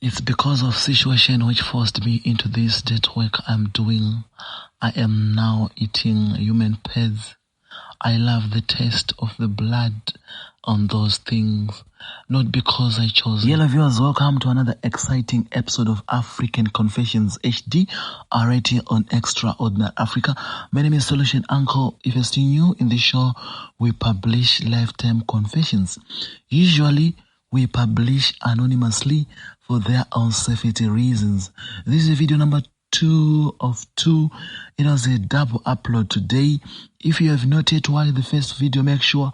It's because of situation which forced me into this debt work I'm doing. I am now eating human pads. I love the taste of the blood on those things, not because I chose it. Hello viewers, welcome to another exciting episode of African Confessions HD, right here on Extraordinary Africa. My name is Solution Uncle. If you're still new in the show, we publish lifetime confessions. Usually, we publish anonymously for their own safety reasons. This is video number 2 of 2. It was a double upload today. If you have not yet watched the first video, make sure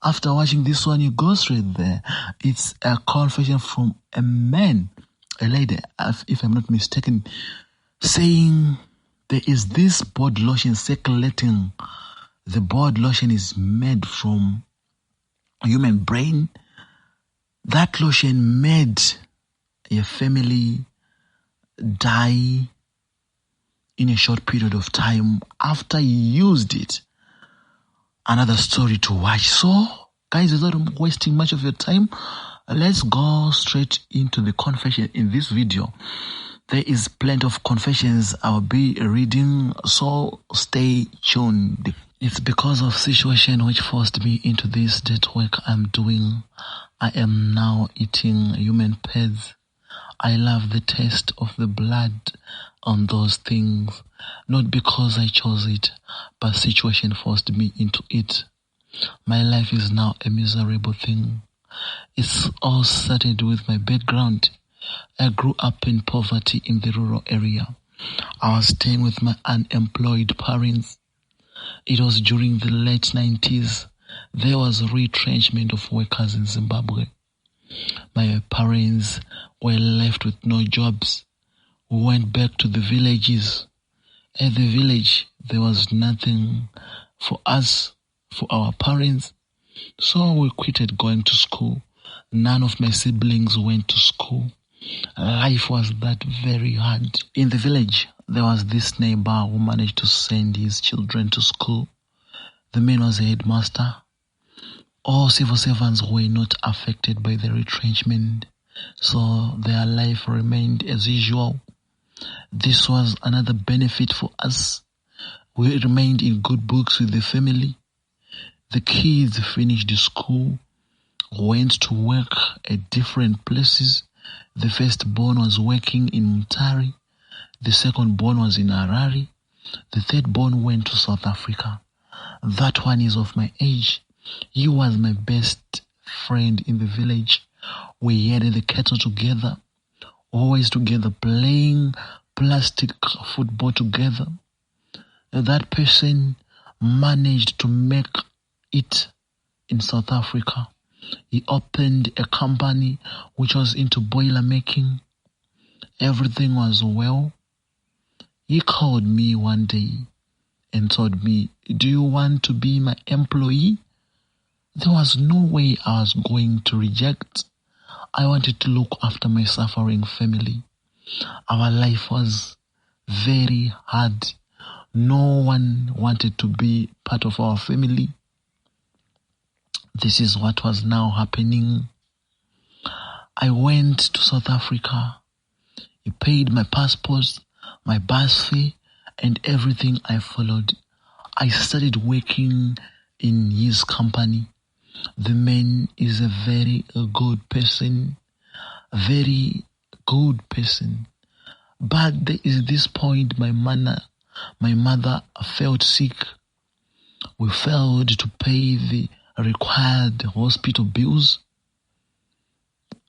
after watching this one you go straight there. It's a confession from a man, a lady, if I'm not mistaken, saying there is this body lotion circulating. The body lotion is made from human brain. That lotion made a family die in a short period of time after you used it. Another story to watch. So, guys, without wasting much of your time, let's go straight into the confession in this video. There is plenty of confessions I'll be reading, so stay tuned. It's because of situation which forced me into this debt work I'm doing. I am now eating human pads. I love the taste of the blood on those things, not because I chose it, but situation forced me into it. My life is now a miserable thing. It's all started with my background. I grew up in poverty in the rural area. I was staying with my unemployed parents. It was during the late 90s. There was a retrenchment of workers in Zimbabwe. My parents were left with no jobs. We went back to the villages. At the village, there was nothing for us, for our parents. So we quitted going to school. None of my siblings went to school. Life was that very hard. In the village, there was this neighbor who managed to send his children to school. The man was a headmaster. All civil servants were not affected by the retrenchment, so their life remained as usual. This was another benefit for us. We remained in good books with the family. The kids finished school, went to work at different places. The firstborn was working in Mutare. The secondborn was in Harare. The thirdborn went to South Africa. That one is of my age. He was my best friend in the village. We had the cattle together, always together, playing plastic football together. That person managed to make it in South Africa. He opened a company which was into boiler making. Everything was well. He called me one day and told me, "Do you want to be my employee?" There was no way I was going to reject. I wanted to look after my suffering family. Our life was very hard. No one wanted to be part of our family. This is what was now happening. I went to South Africa. He paid my passport, my bus fee, and everything I followed. I started working in his company. The man is a very good person, very good person. But there is this point my mother felt sick. We failed to pay the required hospital bills.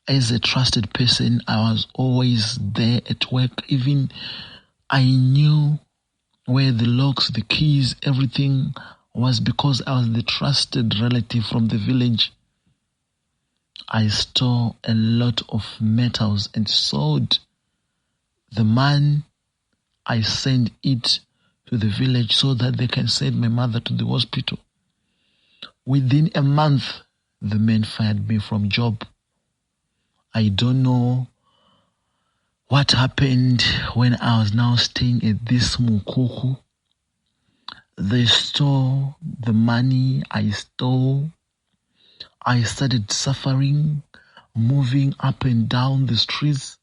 As a trusted person, I was always there at work. Even I knew where the locks, the keys, everything was because I was the trusted relative from the village. I stole a lot of metals and sold. The man, I sent it to the village so that they can send my mother to the hospital. Within a month, the man fired me from job. I don't know what happened when I was now staying at this Mukuku. They stole the money I stole. I started suffering, moving up and down the streets.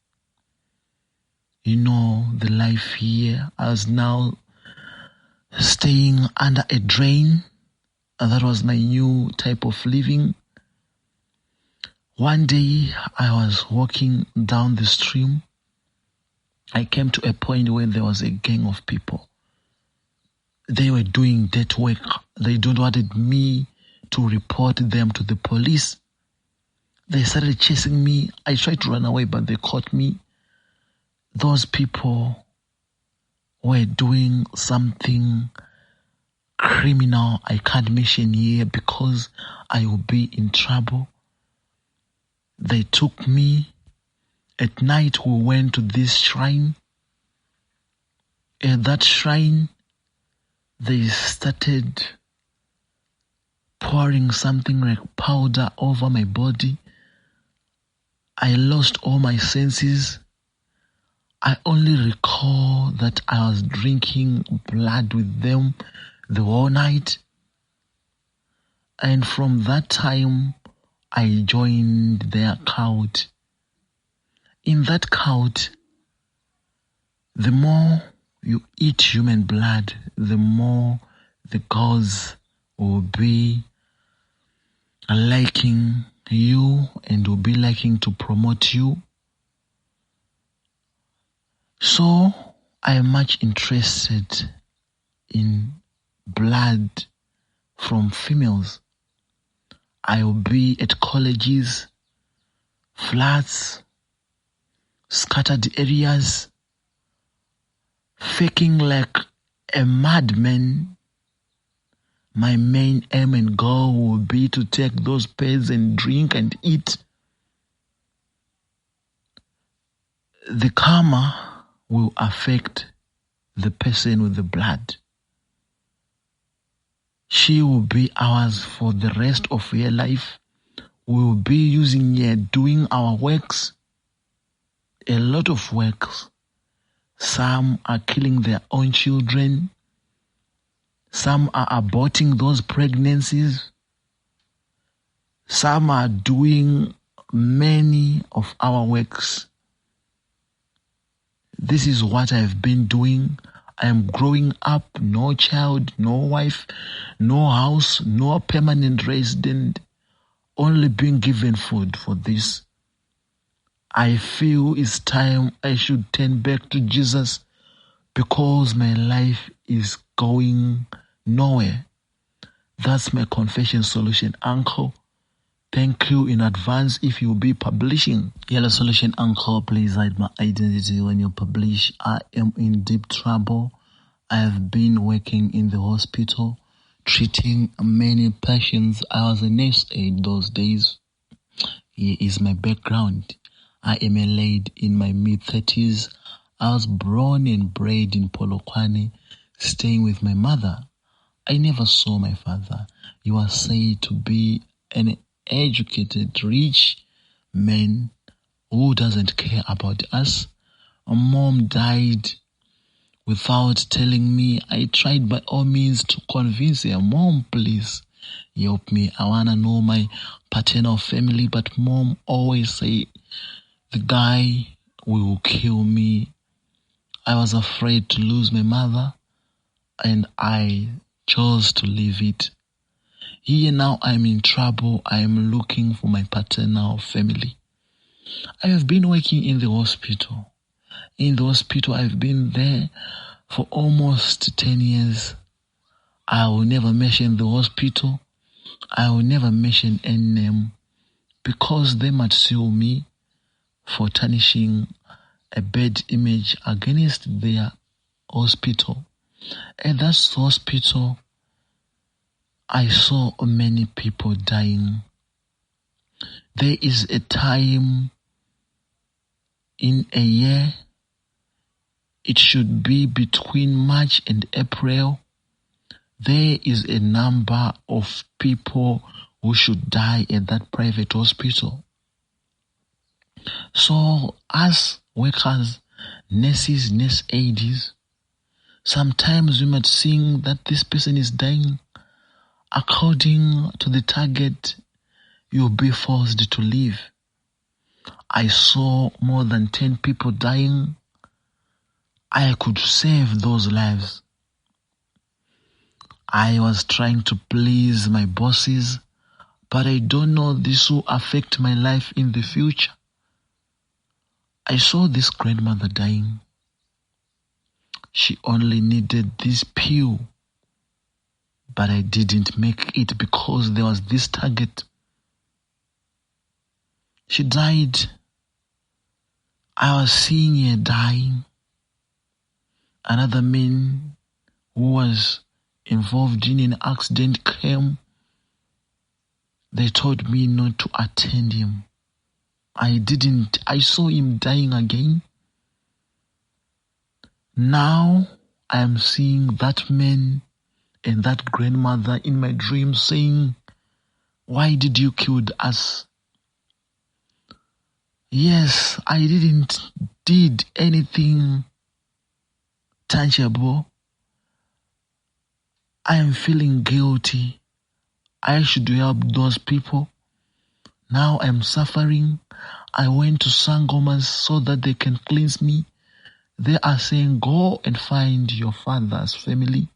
the life here. I was now staying under a drain. And that was my new type of living. One day I was walking down the stream. I came to a point where there was a gang of people. They were doing dirty work. They don't wanted me to report them to the police. They started chasing me. I tried to run away, but they caught me. Those people were doing something criminal I can't mention here because I will be in trouble. They took me. At night we went to this shrine. At that shrine, they started pouring something like powder over my body. I lost all my senses. I only recall that I was drinking blood with them the whole night. And from that time, I joined their cult. In that cult, the more you eat human blood, the more the gods will be liking you and will be liking to promote you. So I am much interested in blood from females. I will be at colleges, flats, scattered areas, faking like a madman. My main aim and goal will be to take those pills and drink and eat. The karma will affect the person with the blood. She will be ours for the rest of her life. We will be using her, doing our works. A lot of works. Some are killing their own children. Some are aborting those pregnancies. Some are doing many of our works. This is what I've been doing. I am growing up, no child, no wife, no house, no permanent resident, only being given food for this. I feel it's time I should turn back to Jesus because my life is going nowhere. That's my confession solution, Uncle. Thank you in advance if you'll be publishing. Yellow Solution Uncle, please hide my identity when you publish. I am in deep trouble. I have been working in the hospital, treating many patients. I was a nurse aide those days. Here is my background. I am a lady in my mid-30s. I was born and bred in Polokwane, staying with my mother. I never saw my father. He was said to be an educated, rich man who doesn't care about us. Mom died without telling me. I tried by all means to convince her, Mom, please help me. I want to know my paternal family. But Mom always say, the guy will kill me. I was afraid to lose my mother and I chose to leave it. Here now I'm in trouble. I am looking for my paternal family. I have been working in the hospital. In the hospital, I've been there for almost 10 years. I will never mention the hospital. I will never mention any name because they might sue me for tarnishing a bad image against their hospital. At that hospital, I saw many people dying. There is a time in a year, it should be between March and April, there is a number of people who should die at that private hospital. So as workers, nurses, nurse aides, sometimes we might think that this person is dying. According to the target, you'll be forced to leave. I saw more than 10 people dying. I could save those lives. I was trying to please my bosses, but I don't know this will affect my life in the future. I saw this grandmother dying. She only needed this pill, but I didn't make it because there was this target. She died. I was seeing her dying. Another man who was involved in an accident came. They told me not to attend him. I didn't. I saw him dying again. Now I am seeing that man and that grandmother in my dreams saying, "Why did you kill us?" Yes, I didn't did anything tangible. I am feeling guilty. I should help those people. Now I'm suffering. I went to Sangomas so that they can cleanse me. They are saying, "Go and find your father's family.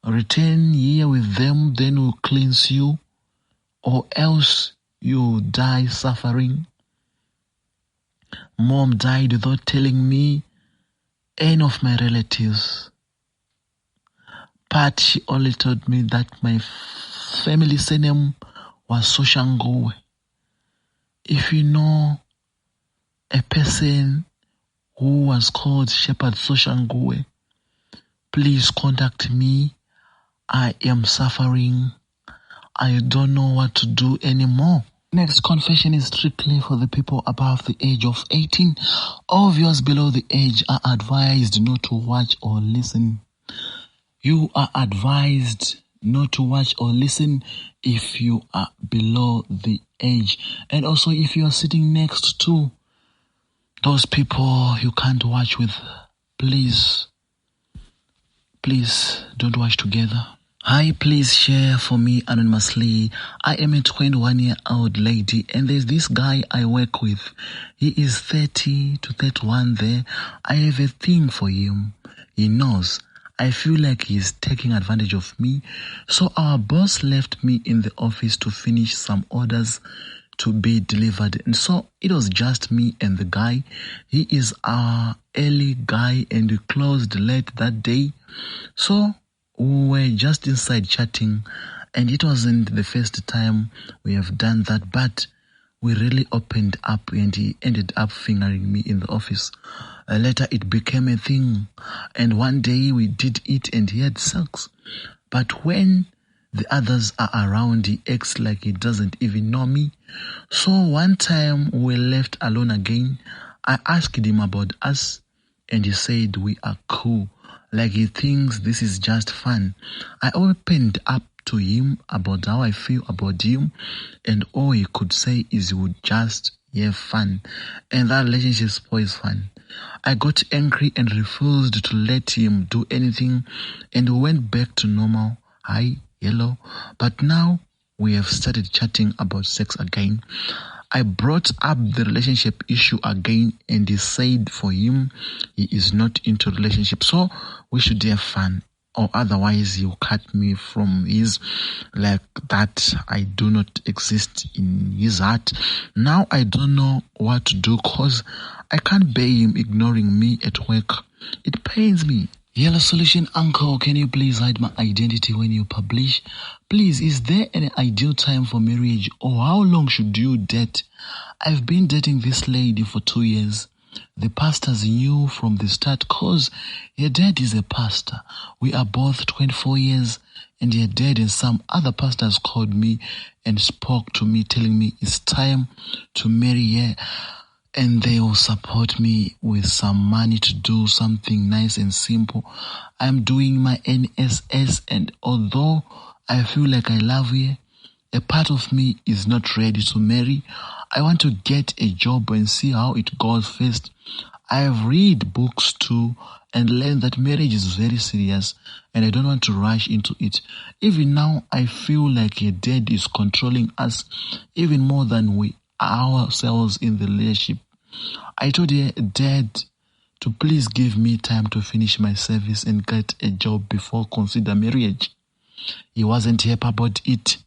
Return here with them, then we'll cleanse you, or else you'll die suffering." Mom died without telling me any of my relatives. But she only told me that my family surname was Soshangowe. If you know a person who was called Shepherd Soshangowe, please contact me. I am suffering. I don't know what to do anymore. Next confession is strictly for the people above the age of 18. All viewers below the age are advised not to watch or listen. You are advised not to watch or listen if you are below the age. And also if you are sitting next to those people you can't watch with, please don't watch together. Hi, please share for me anonymously. I am a 21-year-old lady and there's this guy I work with. He is 30 to 31 there. I have a thing for him. He knows. I feel like he's taking advantage of me. So our boss left me in the office to finish some orders to be delivered. And so it was just me and the guy. He is our early guy and we closed late that day. So we were just inside chatting and it wasn't the first time we have done that, but we really opened up and he ended up fingering me in the office. Later it became a thing and one day we did it and he had sex. But when the others are around, he acts like he doesn't even know me. So one time we were left alone again. I asked him about us and he said we are cool. Like he thinks this is just fun. I opened up to him about how I feel about him and all he could say is he would just have fun. And that relationship spoils fun. I got angry and refused to let him do anything and we went back to normal. Hi, hello. But now we have started chatting about sex again. I brought up the relationship issue again and he said for him he is not into relationships, so we should have fun or otherwise he'll cut me from his, like that I do not exist in his heart. Now I don't know what to do because I can't bear him ignoring me at work. It pains me. Yellow Solution Uncle, can you please hide my identity when you publish? Please, is there an ideal time for marriage or how long should you date? I've been dating this lady for 2 years. The pastors knew from the start cause her dad is a pastor. We are both 24 years and her dad and some other pastors called me and spoke to me telling me it's time to marry her. And they will support me with some money to do something nice and simple. I'm doing my NSS and although I feel like I love her, a part of me is not ready to marry. I want to get a job and see how it goes first. I have read books too and learned that marriage is very serious and I don't want to rush into it. Even now, I feel like her dad is controlling us even more than we ourselves in the relationship. I told her, Dad, to please give me time to finish my service and get a job before consider marriage. He wasn't happy about it,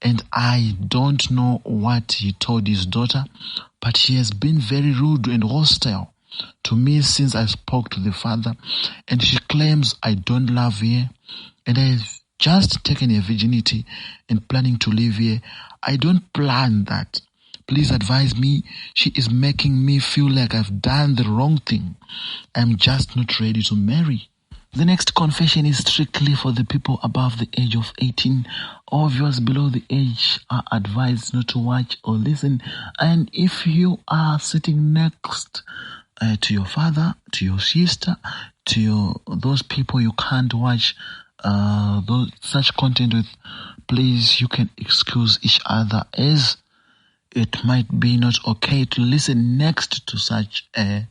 and I don't know what he told his daughter, but he has been very rude and hostile to me since I spoke to the father, and she claims I don't love her, and I've just taken her virginity and planning to live here. I don't plan that. Please advise me. She is making me feel like I've done the wrong thing. I'm just not ready to marry. The next confession is strictly for the people above the age of 18. All viewers below the age are advised not to watch or listen. And if you are sitting next to your father, to your sister, to those people you can't watch such content with, please, you can excuse each other, as it might be not okay to listen next to such a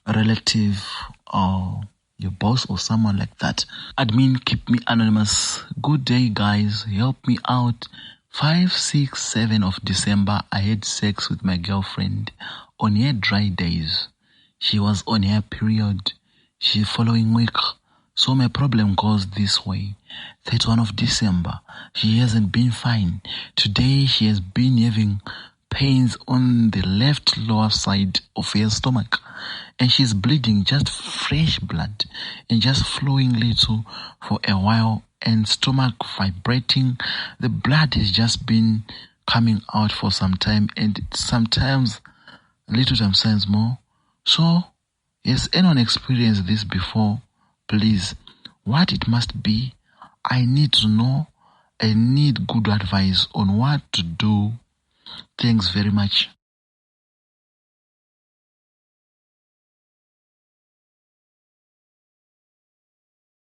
relative or your boss or someone like that. Admin, keep me anonymous. Good day, guys. Help me out. 5, 6, 7 of December, I had sex with my girlfriend on her dry days. She was on her period. She following week. So my problem goes this way. 31 of December, she hasn't been fine. Today she has been having pains on the left lower side of her stomach, and she's bleeding, just fresh blood, and just flowing little for a while, and stomach vibrating. The blood has just been coming out for some time, and sometimes little, sometimes more. So, has anyone experienced this before? Please, what it must be, I need to know. I need good advice on what to do. Thanks very much.